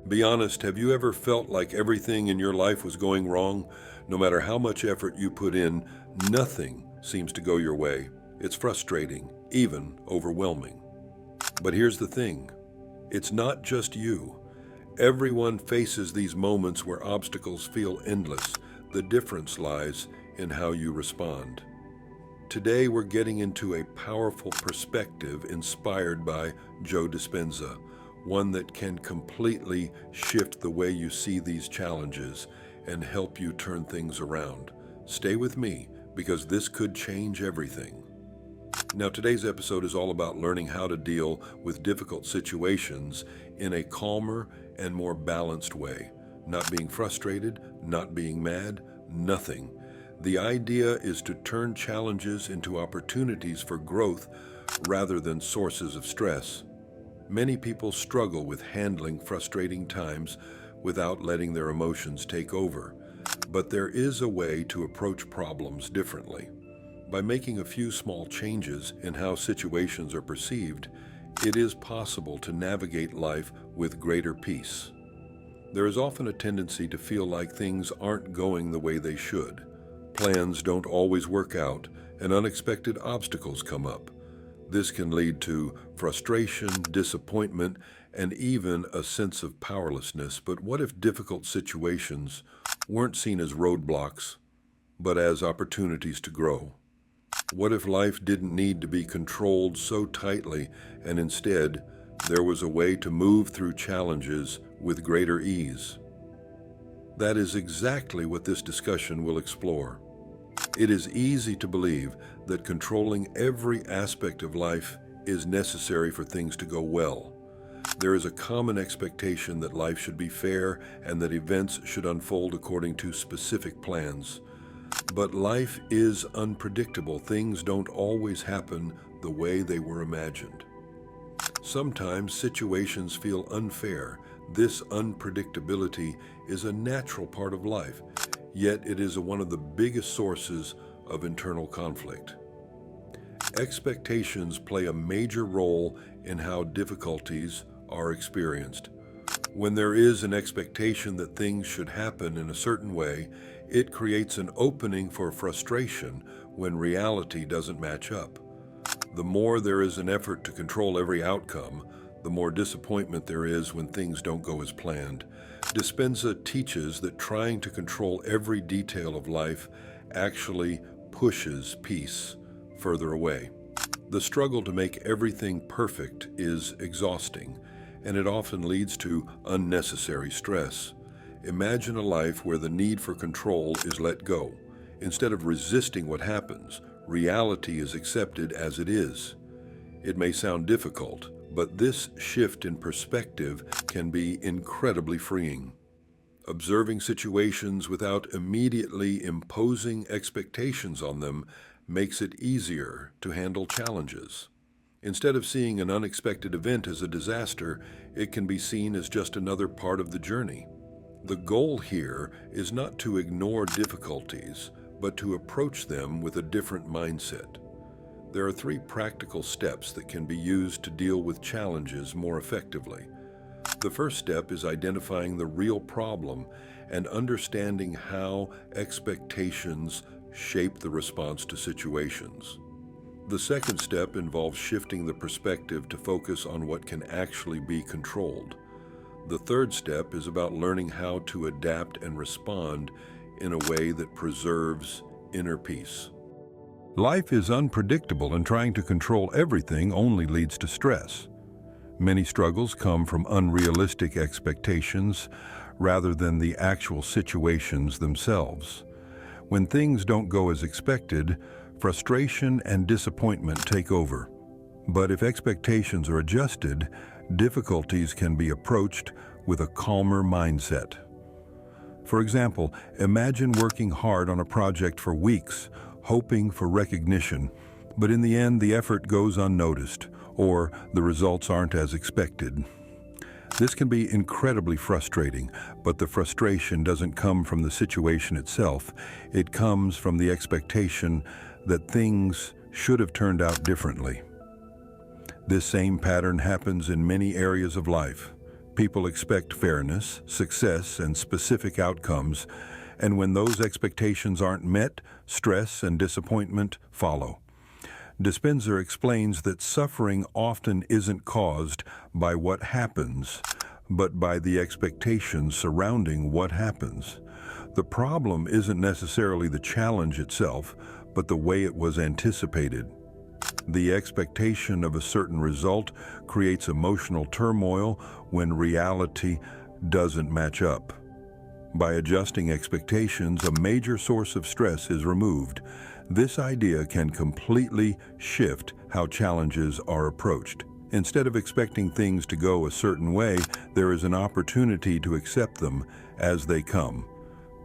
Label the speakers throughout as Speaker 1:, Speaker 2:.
Speaker 1: Be honest, have you ever felt like everything in your life was going wrong? No matter how much effort you put in, nothing seems to go your way. It's frustrating, even overwhelming. But here's the thing, it's not just you. Everyone faces these moments where obstacles feel endless. The difference lies in how you respond. Today we're getting into a powerful perspective inspired by Joe Dispenza, one that can completely shift the way you see these challenges and help you turn things around. Stay with me because this could change everything. Now, today's episode is all about learning how to deal with difficult situations in a calmer and more balanced way. Not being frustrated, not being mad, nothing. The idea is to turn challenges into opportunities for growth rather than sources of stress. Many people struggle with handling frustrating times without letting their emotions take over. But there is a way to approach problems differently. By making a few small changes in how situations are perceived, it is possible to navigate life with greater peace. There is often a tendency to feel like things aren't going the way they should. Plans don't always work out, and unexpected obstacles come up. This can lead to frustration, disappointment, and even a sense of powerlessness. But what if difficult situations weren't seen as roadblocks, but as opportunities to grow? What if life didn't need to be controlled so tightly, and instead there was a way to move through challenges with greater ease? That is exactly what this discussion will explore. It is easy to believe that controlling every aspect of life is necessary for things to go well. There is a common expectation that life should be fair and that events should unfold according to specific plans. But life is unpredictable. Things don't always happen the way they were imagined. Sometimes situations feel unfair. This unpredictability is a natural part of life, yet it is one of the biggest sources of internal conflict. Expectations play a major role in how difficulties are experienced. When there is an expectation that things should happen in a certain way, it creates an opening for frustration when reality doesn't match up. The more there is an effort to control every outcome, the more disappointment there is when things don't go as planned. Dispenza teaches that trying to control every detail of life actually pushes peace further away. The struggle to make everything perfect is exhausting, and it often leads to unnecessary stress. Imagine a life where the need for control is let go. Instead of resisting what happens, reality is accepted as it is. It may sound difficult, but this shift in perspective can be incredibly freeing. Observing situations without immediately imposing expectations on them makes it easier to handle challenges. Instead of seeing an unexpected event as a disaster, it can be seen as just another part of the journey. The goal here is not to ignore difficulties, but to approach them with a different mindset. There are 3 practical steps that can be used to deal with challenges more effectively. The first step is identifying the real problem and understanding how expectations shape the response to situations. The second step involves shifting the perspective to focus on what can actually be controlled. The third step is about learning how to adapt and respond in a way that preserves inner peace. Life is unpredictable, and trying to control everything only leads to stress. Many struggles come from unrealistic expectations rather than the actual situations themselves. When things don't go as expected, frustration and disappointment take over. But if expectations are adjusted, difficulties can be approached with a calmer mindset. For example, imagine working hard on a project for weeks, hoping for recognition, but in the end the effort goes unnoticed, or the results aren't as expected. This can be incredibly frustrating, but the frustration doesn't come from the situation itself. It comes from the expectation that things should have turned out differently. This same pattern happens in many areas of life. People expect fairness, success, and specific outcomes, and when those expectations aren't met, stress and disappointment follow. Dispenza explains that suffering often isn't caused by what happens, but by the expectations surrounding what happens. The problem isn't necessarily the challenge itself, but the way it was anticipated. The expectation of a certain result creates emotional turmoil when reality doesn't match up. By adjusting expectations, a major source of stress is removed. This idea can completely shift how challenges are approached. Instead of expecting things to go a certain way, there is an opportunity to accept them as they come.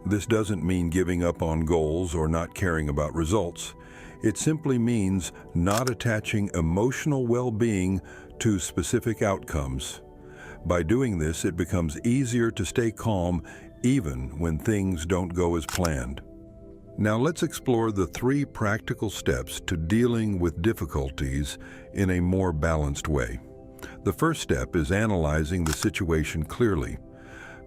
Speaker 1: This doesn't mean giving up on goals or not caring about results. It simply means not attaching emotional well-being to specific outcomes. By doing this, it becomes easier to stay calm even when things don't go as planned. Now let's explore the 3 practical steps to dealing with difficulties in a more balanced way. The first step is analyzing the situation clearly.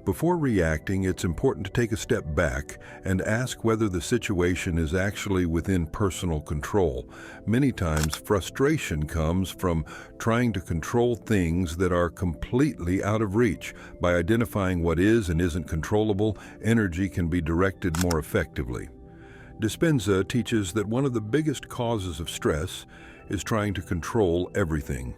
Speaker 1: Before reacting, it's important to take a step back and ask whether the situation is actually within personal control. Many times, frustration comes from trying to control things that are completely out of reach. By identifying what is and isn't controllable, energy can be directed more effectively. Dispenza teaches that one of the biggest causes of stress is trying to control everything.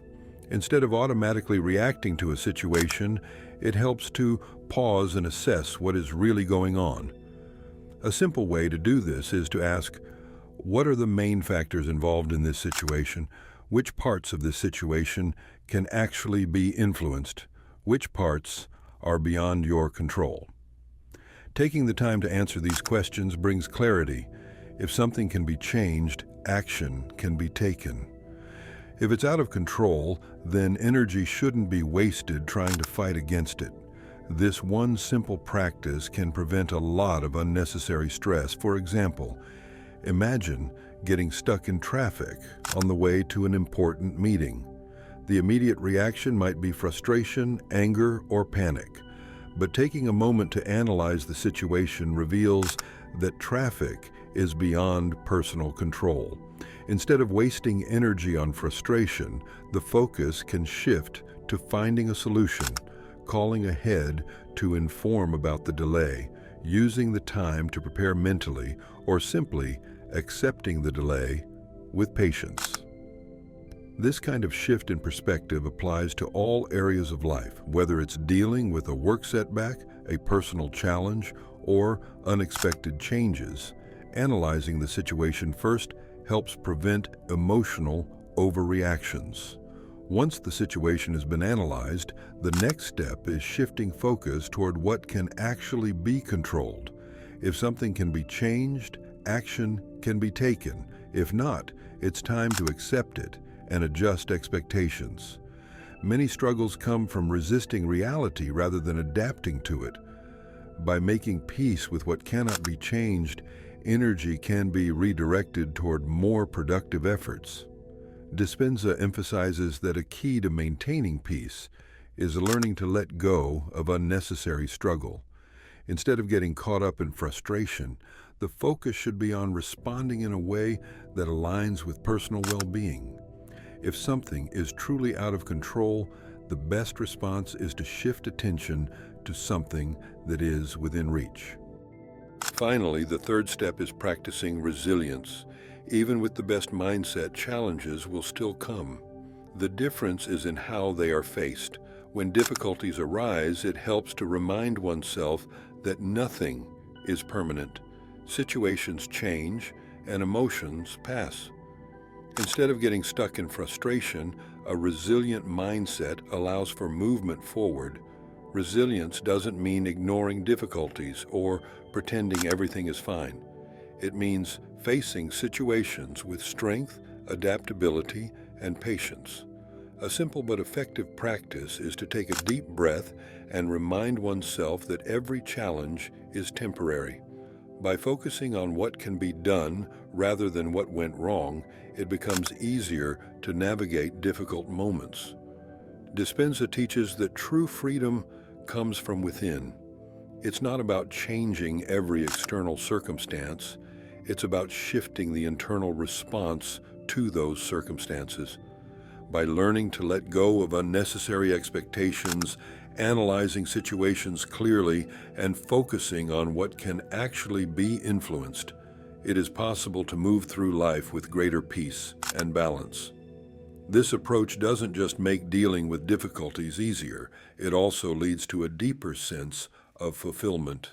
Speaker 1: Instead of automatically reacting to a situation, it helps to pause and assess what is really going on. A simple way to do this is to ask, what are the main factors involved in this situation? Which parts of this situation can actually be influenced? Which parts are beyond your control? Taking the time to answer these questions brings clarity. If something can be changed, action can be taken. If it's out of control, then energy shouldn't be wasted trying to fight against it. This one simple practice can prevent a lot of unnecessary stress. For example, imagine getting stuck in traffic on the way to an important meeting. The immediate reaction might be frustration, anger, or panic. But taking a moment to analyze the situation reveals that traffic is beyond personal control. Instead of wasting energy on frustration, the focus can shift to finding a solution, calling ahead to inform about the delay, using the time to prepare mentally, or simply accepting the delay with patience. This kind of shift in perspective applies to all areas of life, whether it's dealing with a work setback, a personal challenge, or unexpected changes. Analyzing the situation first helps prevent emotional overreactions. Once the situation has been analyzed, the next step is shifting focus toward what can actually be controlled. If something can be changed, action can be taken. If not, it's time to accept it and adjust expectations. Many struggles come from resisting reality rather than adapting to it. By making peace with what cannot be changed, energy can be redirected toward more productive efforts. Dispenza emphasizes that a key to maintaining peace is learning to let go of unnecessary struggle. Instead of getting caught up in frustration, the focus should be on responding in a way that aligns with personal well-being. If something is truly out of control, the best response is to shift attention to something that is within reach. Finally, the third step is practicing resilience. Even with the best mindset, challenges will still come. The difference is in how they are faced. When difficulties arise, it helps to remind oneself that nothing is permanent. Situations change and emotions pass. Instead of getting stuck in frustration, a resilient mindset allows for movement forward. Resilience doesn't mean ignoring difficulties or pretending everything is fine. It means facing situations with strength, adaptability, and patience. A simple but effective practice is to take a deep breath and remind oneself that every challenge is temporary. By focusing on what can be done rather than what went wrong, it becomes easier to navigate difficult moments. Dispenza teaches that true freedom comes from within. It's not about changing every external circumstance. It's about shifting the internal response to those circumstances. By learning to let go of unnecessary expectations, analyzing situations clearly, and focusing on what can actually be influenced, it is possible to move through life with greater peace and balance. This approach doesn't just make dealing with difficulties easier, it also leads to a deeper sense of fulfillment.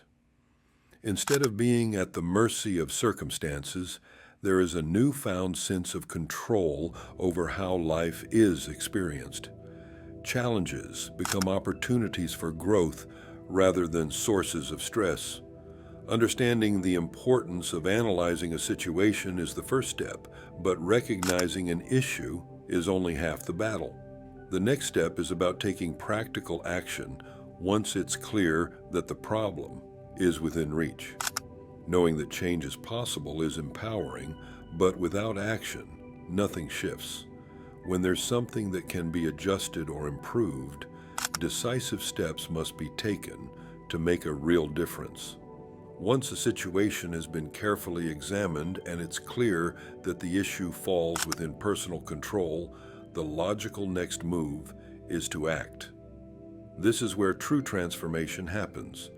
Speaker 1: Instead of being at the mercy of circumstances, there is a newfound sense of control over how life is experienced. Challenges become opportunities for growth rather than sources of stress. Understanding the importance of analyzing a situation is the first step, but recognizing an issue is only half the battle. The next step is about taking practical action once it's clear that the problem is within reach. Knowing that change is possible is empowering, but without action, nothing shifts. When there's something that can be adjusted or improved, decisive steps must be taken to make a real difference. Once a situation has been carefully examined and it's clear that the issue falls within personal control, the logical next move is to act. This is where true transformation happens.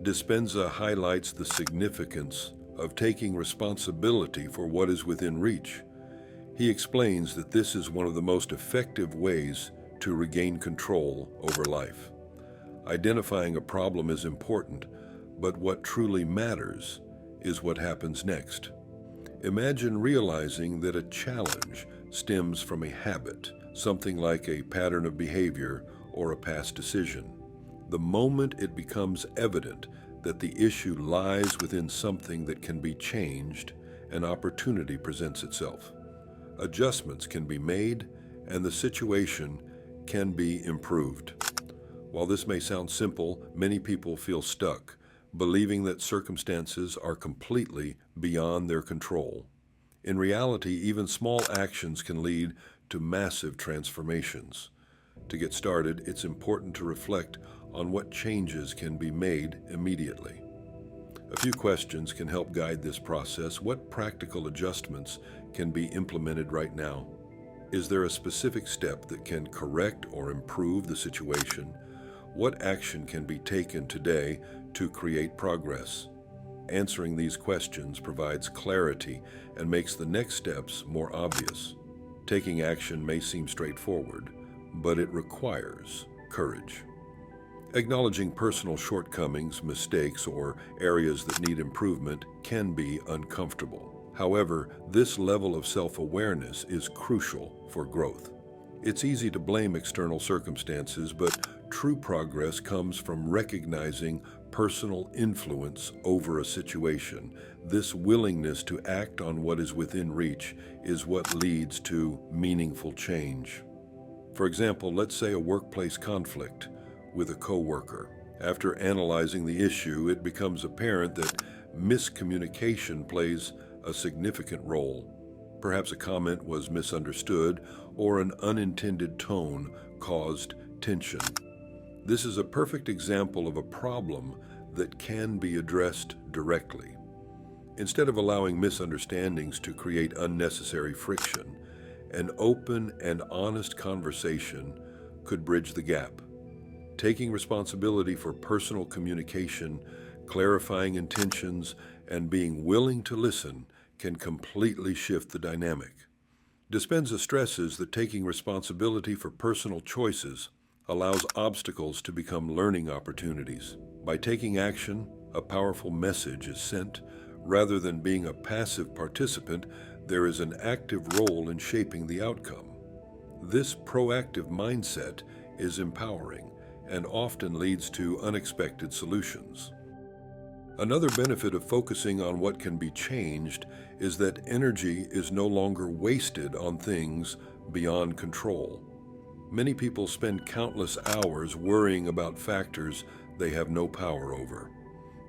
Speaker 1: Dispenza highlights the significance of taking responsibility for what is within reach. He explains that this is one of the most effective ways to regain control over life. Identifying a problem is important, but what truly matters is what happens next. Imagine realizing that a challenge stems from a habit, something like a pattern of behavior or a past decision. The moment it becomes evident that the issue lies within something that can be changed, an opportunity presents itself. Adjustments can be made, and the situation can be improved. While this may sound simple, many people feel stuck, believing that circumstances are completely beyond their control. In reality, even small actions can lead to massive transformations. To get started, it's important to reflect on what changes can be made immediately. A few questions can help guide this process. What practical adjustments can be implemented right now? Is there a specific step that can correct or improve the situation? What action can be taken today to create progress? Answering these questions provides clarity and makes the next steps more obvious. Taking action may seem straightforward, but it requires courage. Acknowledging personal shortcomings, mistakes, or areas that need improvement can be uncomfortable. However, this level of self-awareness is crucial for growth. It's easy to blame external circumstances, but true progress comes from recognizing personal influence over a situation. This willingness to act on what is within reach is what leads to meaningful change. For example, let's say a workplace conflict with a coworker. After analyzing the issue, it becomes apparent that miscommunication plays a significant role. Perhaps a comment was misunderstood or an unintended tone caused tension. This is a perfect example of a problem that can be addressed directly. Instead of allowing misunderstandings to create unnecessary friction, an open and honest conversation could bridge the gap. Taking responsibility for personal communication, clarifying intentions, and being willing to listen can completely shift the dynamic. Dispenza stresses that taking responsibility for personal choices allows obstacles to become learning opportunities. By taking action, a powerful message is sent. Rather than being a passive participant, there is an active role in shaping the outcome. This proactive mindset is empowering and often leads to unexpected solutions. Another benefit of focusing on what can be changed is that energy is no longer wasted on things beyond control. Many people spend countless hours worrying about factors they have no power over.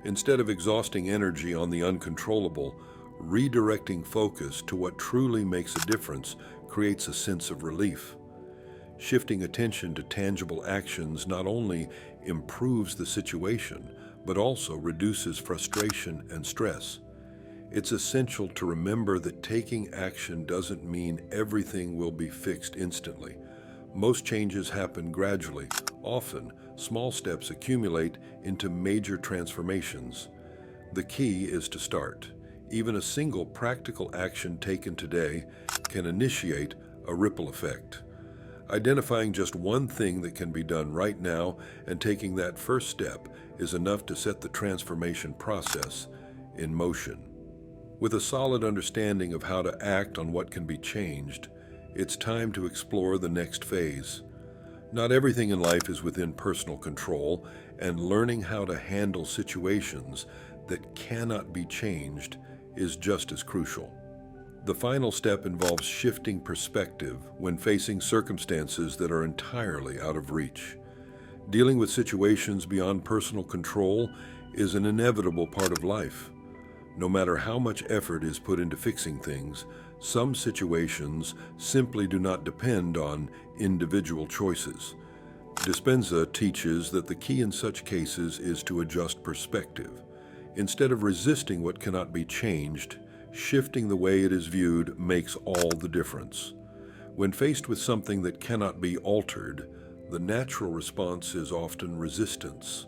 Speaker 1: Instead of exhausting energy on the uncontrollable, redirecting focus to what truly makes a difference creates a sense of relief. Shifting attention to tangible actions not only improves the situation, but also reduces frustration and stress. It's essential to remember that taking action doesn't mean everything will be fixed instantly. Most changes happen gradually. Often, small steps accumulate into major transformations. The key is to start. Even a single practical action taken today can initiate a ripple effect. Identifying just one thing that can be done right now and taking that first step is enough to set the transformation process in motion. With a solid understanding of how to act on what can be changed, it's time to explore the next phase. Not everything in life is within personal control, and learning how to handle situations that cannot be changed is just as crucial. The final step involves shifting perspective when facing circumstances that are entirely out of reach. Dealing with situations beyond personal control is an inevitable part of life. No matter how much effort is put into fixing things, some situations simply do not depend on individual choices. Dispenza teaches that the key in such cases is to adjust perspective. Instead of resisting what cannot be changed, shifting the way it is viewed makes all the difference. When faced with something that cannot be altered, the natural response is often resistance.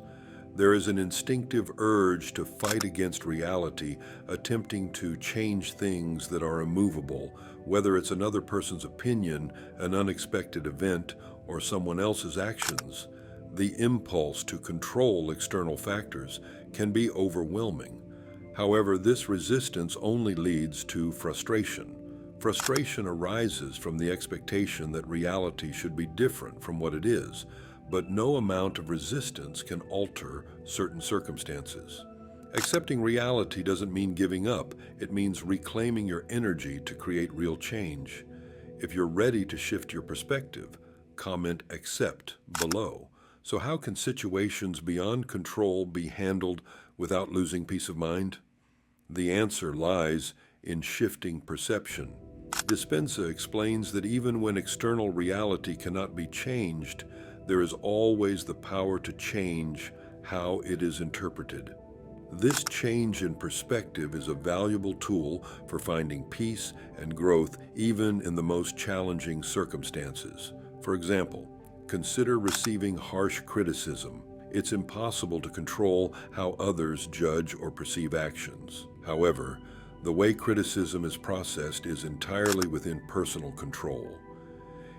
Speaker 1: There is an instinctive urge to fight against reality, attempting to change things that are immovable, whether it's another person's opinion, an unexpected event, or someone else's actions. The impulse to control external factors can be overwhelming. However, this resistance only leads to frustration. Frustration arises from the expectation that reality should be different from what it is, but no amount of resistance can alter certain circumstances. Accepting reality doesn't mean giving up. It means reclaiming your energy to create real change. If you're ready to shift your perspective, comment "accept" below. So how can situations beyond control be handled without losing peace of mind? The answer lies in shifting perception. Dispenza explains that even when external reality cannot be changed, there is always the power to change how it is interpreted. This change in perspective is a valuable tool for finding peace and growth even in the most challenging circumstances. For example, consider receiving harsh criticism. It's impossible to control how others judge or perceive actions. However, the way criticism is processed is entirely within personal control.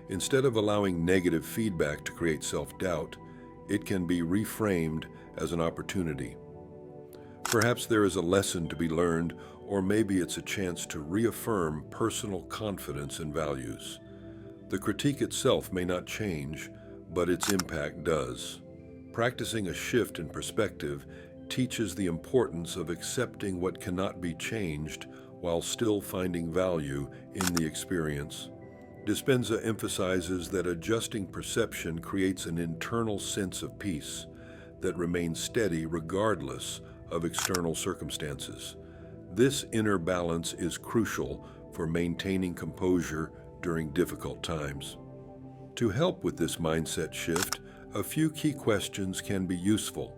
Speaker 1: Instead of allowing negative feedback to create self-doubt, it can be reframed as an opportunity. Perhaps there is a lesson to be learned, or maybe it's a chance to reaffirm personal confidence and values. The critique itself may not change, but its impact does. Practicing a shift in perspective teaches the importance of accepting what cannot be changed while still finding value in the experience. Dispenza emphasizes that adjusting perception creates an internal sense of peace that remains steady regardless of external circumstances. This inner balance is crucial for maintaining composure during difficult times. To help with this mindset shift, a few key questions can be useful.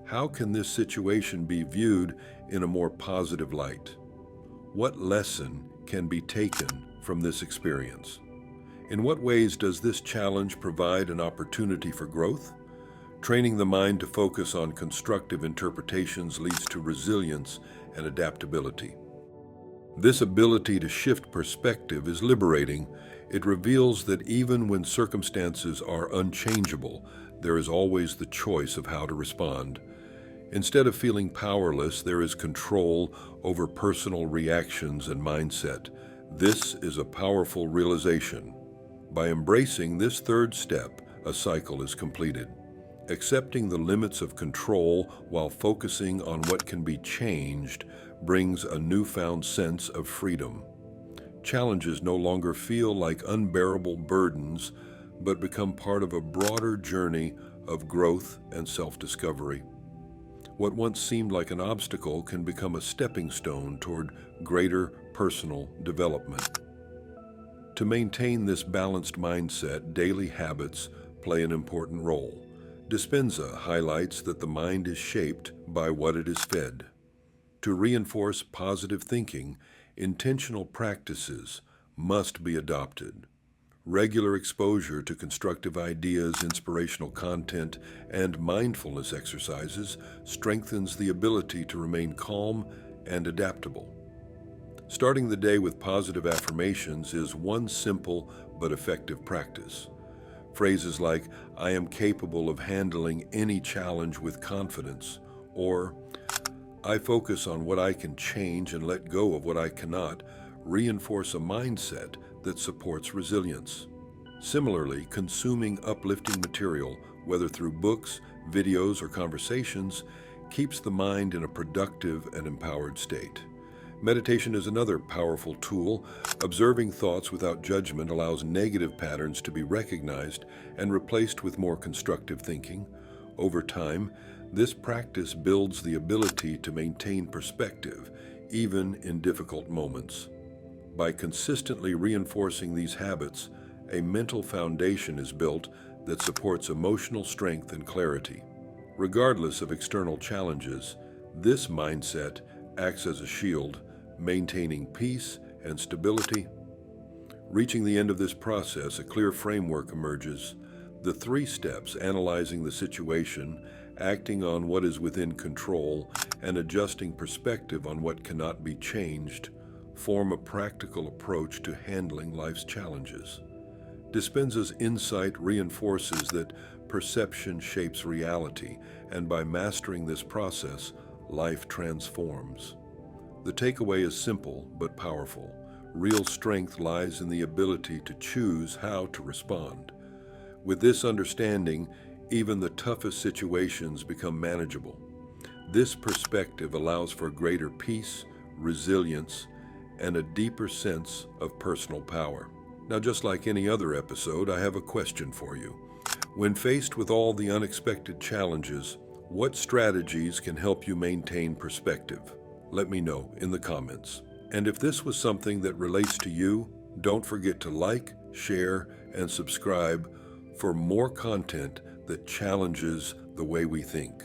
Speaker 1: How can this situation be viewed in a more positive light? What lesson can be taken from this experience? In what ways does this challenge provide an opportunity for growth? Training the mind to focus on constructive interpretations leads to resilience and adaptability. This ability to shift perspective is liberating. It reveals that even when circumstances are unchangeable, there is always the choice of how to respond. Instead of feeling powerless, there is control over personal reactions and mindset. This is a powerful realization. By embracing this third step, a cycle is completed. Accepting the limits of control while focusing on what can be changed brings a newfound sense of freedom. Challenges no longer feel like unbearable burdens, but become part of a broader journey of growth and self-discovery. What once seemed like an obstacle can become a stepping stone toward greater personal development. To maintain this balanced mindset, daily habits play an important role. Dispenza highlights that the mind is shaped by what it is fed. To reinforce positive thinking, intentional practices must be adopted. Regular exposure to constructive ideas, inspirational content, and mindfulness exercises strengthens the ability to remain calm and adaptable. Starting the day with positive affirmations is one simple but effective practice. Phrases like, "I am capable of handling any challenge with confidence," or "I focus on what I can change and let go of what I cannot," reinforce a mindset that supports resilience. Similarly, consuming uplifting material, whether through books, videos, or conversations, keeps the mind in a productive and empowered state. Meditation is another powerful tool. Observing thoughts without judgment allows negative patterns to be recognized and replaced with more constructive thinking. Over time, this practice builds the ability to maintain perspective, even in difficult moments. By consistently reinforcing these habits, a mental foundation is built that supports emotional strength and clarity. Regardless of external challenges, this mindset acts as a shield, maintaining peace and stability. Reaching the end of this process, a clear framework emerges. The 3 steps: analyzing the situation, acting on what is within control, and adjusting perspective on what cannot be changed, form a practical approach to handling life's challenges. Dispenza's insight reinforces that perception shapes reality, and by mastering this process, life transforms. The takeaway is simple but powerful. Real strength lies in the ability to choose how to respond. With this understanding, even the toughest situations become manageable. This perspective allows for greater peace, resilience, and a deeper sense of personal power. Now, just like any other episode, I have a question for you. When faced with all the unexpected challenges, what strategies can help you maintain perspective? Let me know in the comments. And if this was something that relates to you, don't forget to like, share, and subscribe for more content that challenges the way we think.